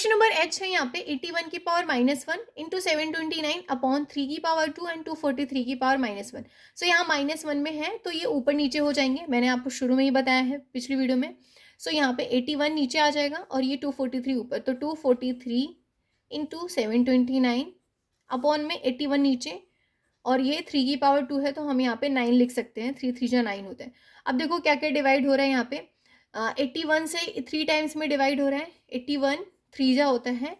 Question number H है यहाँ पे 81 की पावर -1 इंटू 729 अपॉन 3 की पावर 2 एंड 243 की पावर -1। सो यहाँ -1 में है तो ये ऊपर नीचे हो जाएंगे, मैंने आपको शुरू में ही बताया है पिछली वीडियो में। सो यहाँ पे 81 नीचे आ जाएगा और ये 243 ऊपर, तो 243 इंटू 729 अपॉन में 81 नीचे, और ये 3 की पावर 2 है तो हम यहाँ पे 9 लिख सकते हैं, 3 3 जा 9 होता है। अब देखो क्या क्या डिवाइड हो रहा है यहाँ पे, 81 से 3 टाइम्स में डिवाइड हो रहा है, 81 3 जा होता है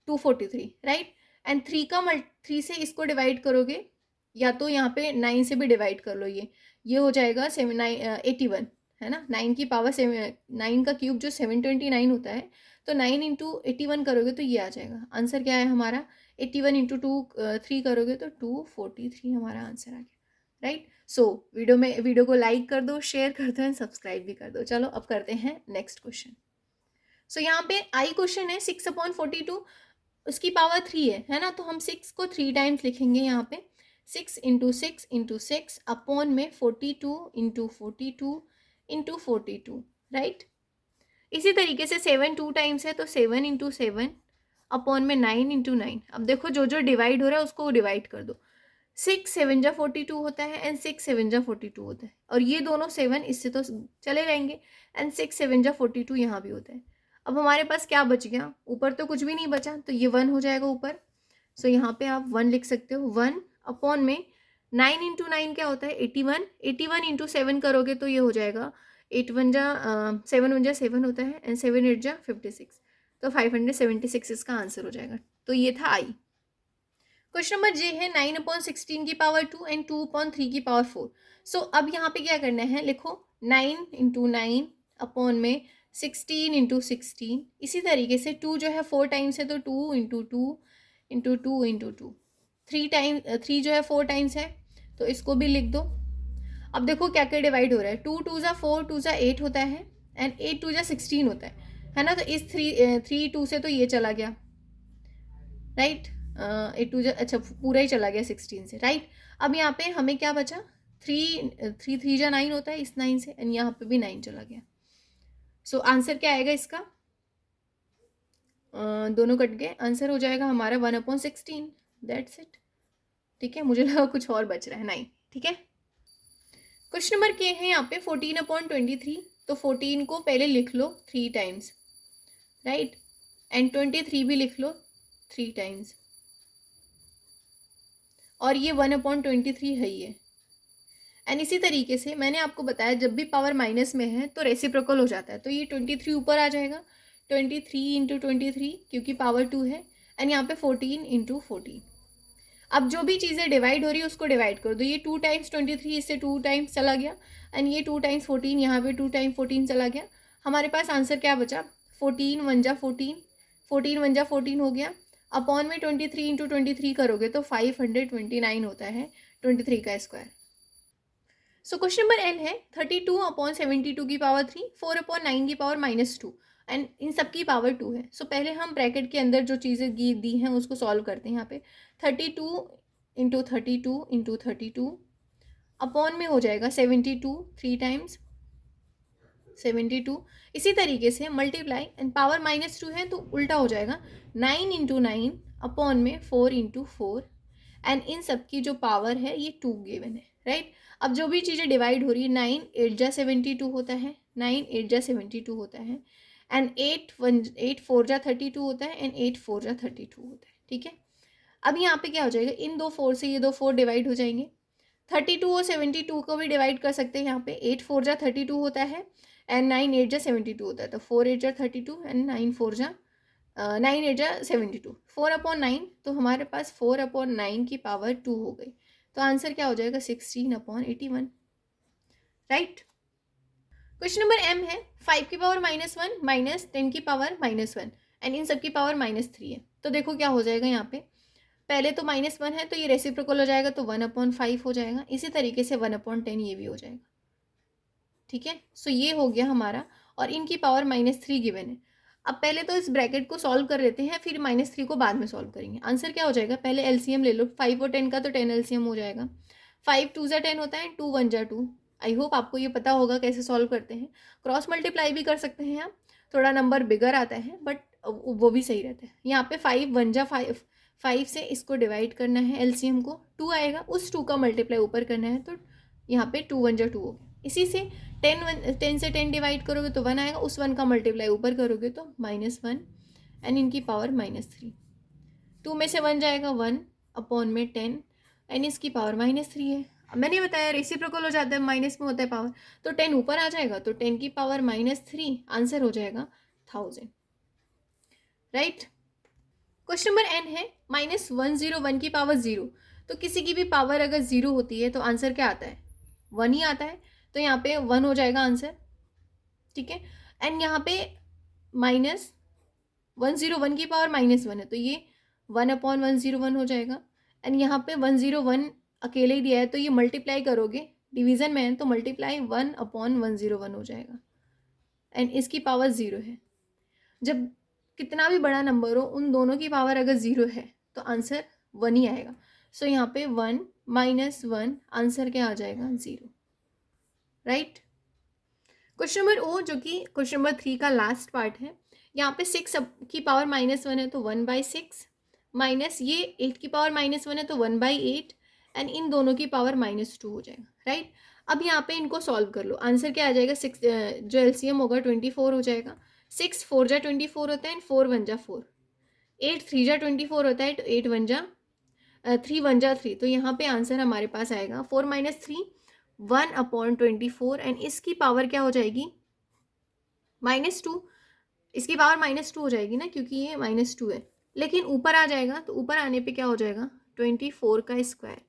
243, राइट। एंड 3 से इसको डिवाइड करोगे, या तो यहाँ पे 9 से भी डिवाइड कर लो, ये हो जाएगा 81 है ना, 9 की पावर 9 का क्यूब जो 729 होता है, तो 9 इंटू 81 करोगे तो ये आ जाएगा। आंसर क्या है हमारा, 81 इंटू 3 करोगे तो 243 हमारा आंसर आ गया, राइट। सो वीडियो को लाइक कर दो, शेयर कर दो एंड सब्सक्राइब भी कर दो। चलो अब करते हैं नेक्स्ट क्वेश्चन। सो यहाँ पे आई क्वेश्चन है 6/42, उसकी पावर 3 है ना, तो हम 6 को 3 टाइम्स लिखेंगे यहाँ पे, 6 इंटू 6 इंटू 6 अपॉन में 42 इंटू 42 इंटू 42, राइट। इसी तरीके से 7 2 टाइम्स है तो 7 इंटू 7 अपॉन में 9 इंटू 9। अब देखो जो जो डिवाइड हो रहा है उसको डिवाइड कर दो, 6 7 जा 42 होता है एंड 6 7 जा 42 होता है, और ये दोनों 7 इससे तो चले जाएंगे एंड 6 7 जा 42 यहाँ भी होता है। अब हमारे पास क्या बच गया, ऊपर तो कुछ भी नहीं बचा, तो ये 1 हो जाएगा ऊपर। सो यहाँ पे आप 1 लिख सकते हो, 1 अपॉन में 9 इंटू 9 क्या होता है 81, 81 इंटू 7 करोगे तो ये हो जाएगा 8 1 जा 7 1 जा 7 होता है एंड 7 8 जा 56, तो 576 इसका आंसर हो जाएगा। तो ये था आई। क्वेश्चन नंबर जे है 9/16 की पावर 2 एंड 2/3 की पावर 4। सो अब यहाँ पे क्या करना है, लिखो 9 इंटू 9 अपॉन में 16 इंटू 16। इसी तरीके से 2 जो है 4 टाइम्स है तो 2 इंटू 2 इंटू 2 इंटू 2, 3 जो है 4 टाइम्स है तो इसको भी लिख दो। अब देखो क्या क्या डिवाइड हो रहा है, 2 2 जा 4 2 जा 8 होता है एंड 8 2 जा 16 होता है ना, तो इस 3 2 से तो ये चला गया, राइट। 8 2 जा, अच्छा पूरा ही चला गया 16 से, राइट। अब यहाँ पे हमें क्या बचा, 3 3 जा 9 होता है इस 9 से एंड यहाँ पे भी 9 चला गया। सो आंसर क्या आएगा इसका, दोनों कट गए, आंसर हो जाएगा हमारा 1/16, दैट्स इट। ठीक है, मुझे लगा कुछ और बच रहा है, नहीं, ठीक है। क्वेश्चन नंबर के है यहाँ पे 14/23, तो 14 को पहले लिख लो 3 टाइम्स, राइट, एंड 23 भी लिख लो 3 टाइम्स, और ये 1/23 है ये। एंड इसी तरीके से मैंने आपको बताया जब भी पावर माइनस में है तो रेसिप्रोकल हो जाता है, तो ये 23 ऊपर आ जाएगा, 23 इंटू 23 क्योंकि पावर 2 है, एंड यहाँ पे 14 इंटू 14। अब जो भी चीज़ें डिवाइड हो रही है उसको डिवाइड कर दो, ये 2 टाइम्स 23 इससे 2 टाइम्स चला गया एंड ये 2 टाइम्स 14 यहाँ पे 2 टाइम्स 14 चला गया। हमारे पास आंसर क्या बचा, 14 1 जा 14, 14 1 जा 14 हो गया, अपॉन में 23 इंटू 23 करोगे तो 529 होता है 23 का square. So question number N है 32/72 की पावर 3, 4/9 की पावर -2 एंड इन सब की पावर 2 है। सो पहले हम ब्रैकेट के अंदर जो चीज़ें दी हैं उसको सॉल्व करते हैं। यहाँ पे 32 इंटू 32 इंटू 32 अपॉन में हो जाएगा 72 3 टाइम्स 72। इसी तरीके से मल्टीप्लाई एंड पावर -2 है तो उल्टा हो जाएगा 9 इंटू 9 अपॉन में 4 इंटू 4 एंड इन सब की जो पावर है ये 2 गिवन है, राइट। अब जो भी चीज़ें डिवाइड हो रही है, 9 8 जा 72 होता है, 9 8 जा 72 होता है एंड 8 4 जा 32 होता है एंड 8 4 जा 32 होता है, ठीक है। अब यहाँ पे क्या हो जाएगा, इन दो 4 से ये दो 4 डिवाइड हो जाएंगे, 32 और 72 को भी डिवाइड कर सकते हैं। यहाँ पे 8 4 जा 32 होता है एंड 9 8 जा 72 होता है, तो 4 8 जा 32 एंड 9 4 जा 9 8 जा 72, 4/9, तो हमारे पास 4/9 की पावर 2 हो गई, तो आंसर क्या हो जाएगा 16/81, राइट। क्वेश्चन नंबर एम है 5 की पावर -1 माइनस 10 की पावर -1 एंड इन सब की पावर -3 है। तो देखो क्या हो जाएगा, यहाँ पे पहले तो -1 है तो ये रेसिप्रोकल हो जाएगा तो 1/5 हो जाएगा, इसी तरीके से 1/10 ये भी हो जाएगा, ठीक है। सो ये हो गया हमारा, और इनकी पावर -3 गिवन है। अब पहले तो इस ब्रैकेट को सॉल्व कर लेते हैं, फिर -3 को बाद में सॉल्व करेंगे। आंसर क्या हो जाएगा, पहले एलसीएम ले लो, 5 और 10 का तो 10 एलसीएम हो जाएगा, 5 2 जा 10 होता है, 2 1 जा 2। आई होप आपको ये पता होगा कैसे सॉल्व करते हैं। क्रॉस मल्टीप्लाई भी कर सकते हैं आप, थोड़ा नंबर बिगर आता है बट वो भी सही रहता है। यहाँ पे 5 1 जा 5, 5 से इसको डिवाइड करना है, एलसीएम को 2 आएगा, उस 2 का मल्टीप्लाई ऊपर करना है, तो यहाँ पे 2 1 जा 2 हो गया। इसी से 10 से 10 डिवाइड करोगे तो 1 आएगा, उस 1 का मल्टीप्लाई ऊपर करोगे तो -1 एंड इनकी पावर -3। 2 में से 1 जाएगा 1 अपॉन में 10 एंड इसकी पावर -3 है। अब मैंने बताया रेसिप्रोकल हो जाता है, माइनस में होता है पावर, तो 10 ऊपर आ जाएगा, तो 10 की पावर -3, आंसर हो जाएगा 1000, राइट। क्वेश्चन नंबर n है -101 की पावर 0। तो किसी की भी पावर अगर 0 होती है तो आंसर क्या आता है, 1 ही आता है, तो यहाँ पे 1 हो जाएगा आंसर, ठीक है। एंड यहाँ पे -101 की पावर -1 है, तो ये 1/101 हो जाएगा। एंड यहाँ पे 101 अकेले ही दिया है, तो ये मल्टीप्लाई करोगे, डिवीजन में है तो मल्टीप्लाई 1/101 हो जाएगा एंड इसकी पावर 0 है। जब कितना भी बड़ा नंबर हो, उन दोनों की पावर अगर 0 है तो आंसर 1 ही आएगा। सो यहाँ पे 1 -1 आंसर क्या आ जाएगा, 0, राइट। क्वेश्चन नंबर ओ, जो कि क्वेश्चन नंबर 3 का लास्ट पार्ट है। यहाँ पे 6 की पावर -1 है तो 1/6 माइनस ये 8 की पावर -1 है तो 1/8 एंड इन दोनों की पावर -2 हो जाएगा, राइट। अब यहाँ पे इनको सॉल्व कर लो, आंसर क्या आ जाएगा, 6 जो एलसीएम होगा 24 हो जाएगा। 6 4 जा 24 होता है एंड 4 1 जा 4, 8 3 जा 24 होता है तो 8 1 जा 3 1 जा 3, तो यहाँ पे आंसर हमारे पास आएगा 4 - 3 1/24 एंड इसकी पावर क्या हो जाएगी, -2। इसकी पावर -2 हो जाएगी ना, क्योंकि ये -2 है, लेकिन ऊपर आ जाएगा, तो ऊपर आने पे क्या हो जाएगा, 24 का स्क्वायर,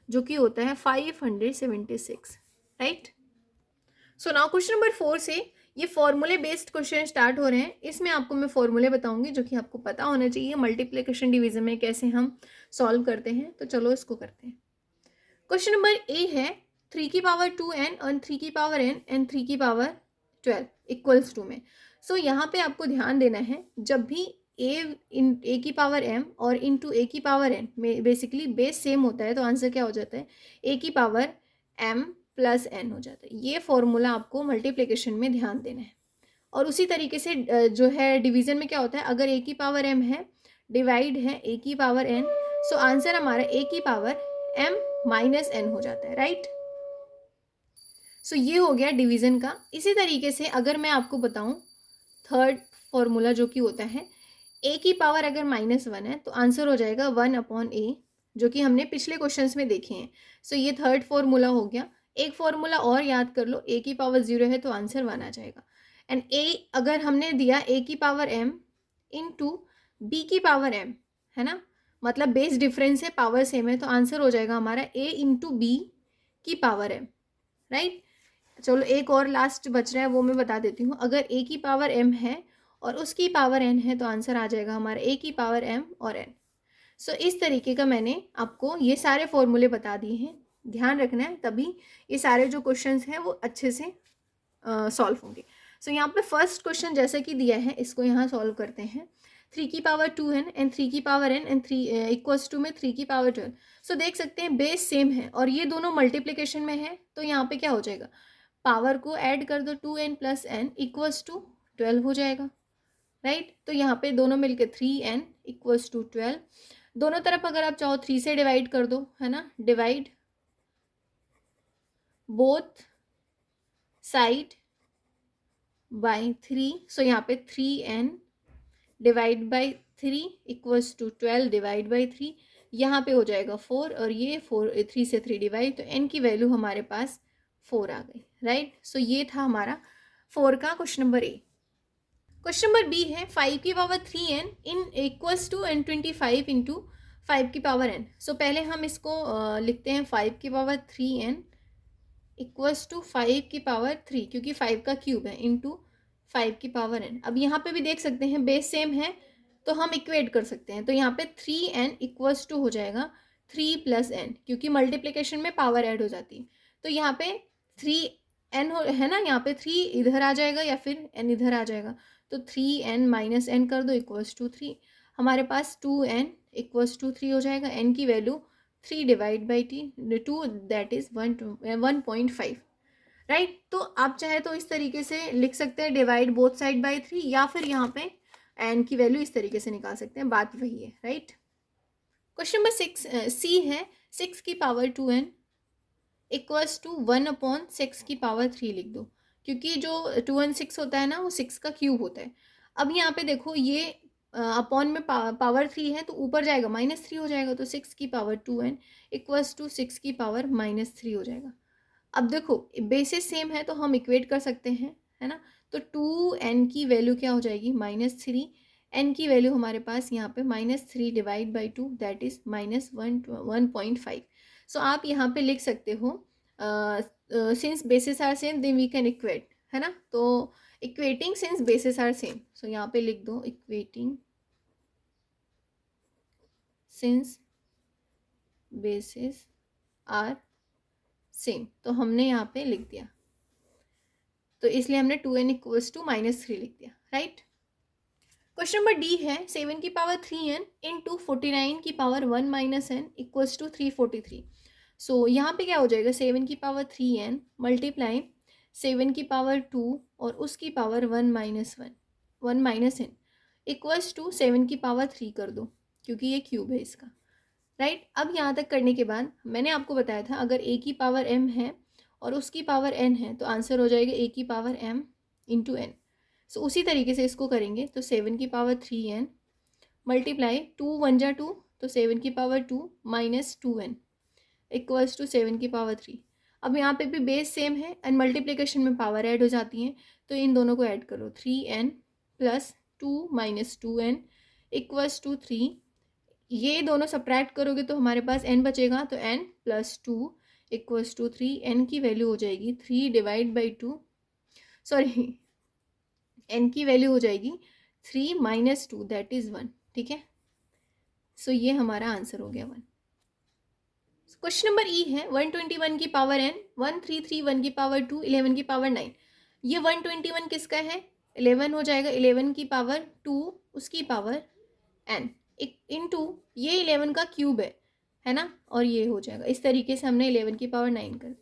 जो कि होता है 576, right. So now question number 4 से ये फॉर्मूले बेस्ड क्वेश्चन स्टार्ट हो रहे हैं। इसमें आपको मैं फॉर्मूले बताऊंगी जो कि आपको पता होना चाहिए, मल्टीप्लिकेशन डिवीजन में कैसे हम सॉल्व करते हैं। तो चलो इसको करते हैं। क्वेश्चन नंबर ए है 3 की पावर 2n और 3 की पावर n एंड 3 की पावर 12 इक्वल्स टू में। सो यहाँ पे आपको ध्यान देना है, जब भी ए की पावर m और इंटू ए की पावर n में बेसिकली बेस सेम होता है, तो आंसर क्या हो जाता है, ए की पावर m प्लस n हो जाता है। ये फॉर्मूला आपको मल्टीप्लिकेशन में ध्यान देना है। और उसी तरीके से जो है डिवीजन में क्या होता है, अगर ए की पावर m है, डिवाइड है ए की पावर n, सो आंसर हमारा ए की पावर m माइनस n हो जाता है, राइट। सो ये हो गया डिवीजन का। इसी तरीके से अगर मैं आपको बताऊं थर्ड फॉर्मूला जो कि होता है, ए की पावर अगर -1 है तो आंसर हो जाएगा 1/a, जो कि हमने पिछले क्वेश्चंस में देखे हैं। सो ये थर्ड फॉर्मूला हो गया। एक फॉर्मूला और याद कर लो, ए की पावर 0 है तो आंसर 1 आ जाएगा। एंड ए अगर हमने दिया ए की पावर m इंटू बी की पावर m, है ना, मतलब बेस डिफरेंस है, पावर सेम है, तो आंसर हो जाएगा हमारा a इंटू बी की पावर m, राइट। चलो एक और लास्ट बच रहा है, वो मैं बता देती हूँ। अगर a की पावर m है और उसकी पावर n है तो आंसर आ जाएगा हमारा a की पावर m और n। सो इस तरीके का मैंने आपको ये सारे फॉर्मूले बता दिए हैं, ध्यान रखना है, तभी ये सारे जो क्वेश्चंस हैं वो अच्छे से सॉल्व होंगे। सो यहाँ पे फर्स्ट क्वेश्चन जैसा कि दिया है, इसको यहाँ सॉल्व करते हैं। 3 की पावर 2n एंड 3 की power n and 3 equals to में 3 की पावर 12। सो देख सकते हैं बेस सेम है और ये दोनों मल्टीप्लिकेशन में है, तो यहाँ पे क्या हो जाएगा, पावर को ऐड कर दो, 2n plus n equals to 12 हो जाएगा, राइट। तो यहाँ पे दोनों मिलके 3n इक्वल्स टू 12। दोनों तरफ अगर आप चाहो 3 से डिवाइड कर दो, है ना, divide both side by 3। So यहाँ पे 3n divide by 3 equals to 12 divide by 3। यहाँ पे हो जाएगा 4 और ये 3 से 3 डिवाइड, तो n की वैल्यू हमारे पास 4 आ गई, राइट। सो ये था हमारा 4 का question number A. Question number B है 5 की पावर 3n इन इक्वल्स टू n 25 इंटू 5 की पावर n। सो पहले हम इसको लिखते हैं 5 की पावर 3n इक्वल्स टू 5 की पावर 3, क्योंकि 5 का क्यूब है, इंटू 5 की पावर n। अब यहाँ पे भी देख सकते हैं बेस सेम है तो हम इक्वेट कर सकते हैं, तो यहाँ पे 3n इक्वल्स टू हो जाएगा 3 प्लस n, क्योंकि मल्टीप्लिकेशन में पावर ऐड हो जाती है। तो यहाँ पे 3n है ना, यहाँ पे 3 इधर आ जाएगा या फिर n इधर आ जाएगा, तो 3n माइनस n कर दो इक्वल्स टू 3। हमारे पास 2n इक्वल्स टू 3 हो जाएगा, n की value 3 divide by 2 that is 1.5, right. तो आप चाहे तो इस तरीके से लिख सकते हैं, डिवाइड बोथ साइड बाई 3, या फिर यहाँ पे एन की वैल्यू इस तरीके से निकाल सकते हैं, बात वही है, राइट। क्वेश्चन नंबर 6 सी है 6 की पावर 2n इक्वल्स टू 1/6 की पावर 3 लिख दो, क्योंकि जो 2n 6 होता है ना वो 6 का क्यूब होता है। अब यहाँ पे देखो ये अपॉन में पावर 3 है तो ऊपर जाएगा -3 हो जाएगा, तो 6 की पावर 2n इक्वल्स टू 6 की पावर -3 हो जाएगा। अब देखो बेसिस सेम है तो हम इक्वेट कर सकते हैं, है ना। तो 2n की वैल्यू क्या हो जाएगी -3, n की वैल्यू हमारे पास यहाँ पे -3 divide by 2 that is -1.5। So आप यहाँ पे लिख सकते हो since bases are same then we can equate, है ना। तो equating since bases are same, so यहाँ पे लिख दो equating since bases are same, तो हमने यहाँ पे लिख दिया, तो इसलिए हमने 2n इक्वल्स टू -3 लिख दिया, राइट। क्वेश्चन नंबर डी है 7 की पावर 3n इंटू 49 की पावर 1 - n इक्वल्स टू 343। सो यहाँ पे क्या हो जाएगा, 7 की पावर 3n मल्टीप्लाई 7 की पावर 2 और उसकी पावर 1 - n इक्वल्स टू 7 की पावर 3 कर दो, क्योंकि ये क्यूब है इसका, राइट। अब यहाँ तक करने के बाद मैंने आपको बताया था अगर a की पावर m है और उसकी पावर n है तो आंसर हो जाएगा a की पावर m इंटू n। सो उसी तरीके से इसको करेंगे, तो 7 की पावर 3n मल्टीप्लाई 2 1 जा 2, तो 7 की पावर 2 -2n इक्वल्स टू 7 की पावर 3। अब यहाँ पे भी बेस सेम है एंड मल्टीप्लिकेशन में पावर ऐड हो जाती हैं, तो इन दोनों को ऐड करो, 3n plus 2 - 2n equals to 3। ये दोनों सब्ट्रैक्ट करोगे तो हमारे पास n बचेगा, तो n plus 2 equals to 3। n की वैल्यू हो जाएगी 3 डिवाइड बाई 2, सॉरी n की वैल्यू हो जाएगी 3 - 2 दैट इज़ 1, ठीक है। सो ये हमारा आंसर हो गया 1। क्वेश्चन नंबर ई है 121 की पावर n 1331 की पावर 2 11 की पावर 9। ये 121 किसका है, 11 हो जाएगा, 11 की पावर 2 उसकी पावर n इंटू ये 11 का क्यूब है ना, और ये हो जाएगा इस तरीके से हमने 11 की पावर 9 कर।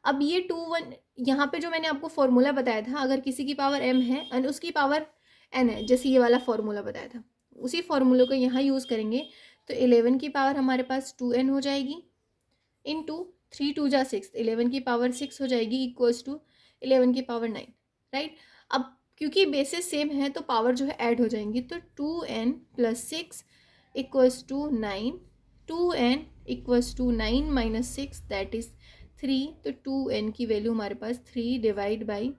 अब ये 2 1 यहाँ पे जो मैंने आपको फॉर्मूला बताया था, अगर किसी की पावर m है और उसकी पावर n है, जैसे ये वाला फॉर्मूला बताया था, उसी फॉर्मूले को यहाँ यूज़ करेंगे, तो 11 की पावर हमारे पास 2n हो जाएगी इंटू 3 2 जा 6, 11 की पावर 6 हो जाएगी इक्वल्स टू 11 की पावर 9, राइट। अब क्योंकि बेसिस सेम है तो पावर जो है ऐड हो जाएंगी, तो 2n plus 6 equals to 9, 2n equals to 9 - 6 that is 3। तो 2n की वैल्यू हमारे पास 3 डिवाइड बाई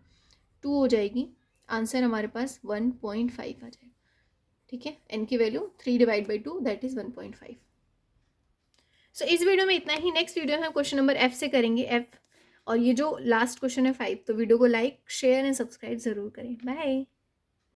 2 हो जाएगी, आंसर हमारे पास 1.5 आ जाएगा, ठीक है। n की value 3 divide by 2 that is 1.5। सो इस वीडियो में इतना ही। नेक्स्ट वीडियो में हम क्वेश्चन नंबर f से करेंगे, f, और ये जो लास्ट क्वेश्चन है 5। तो वीडियो को लाइक शेयर एंड सब्सक्राइब ज़रूर करें। बाय।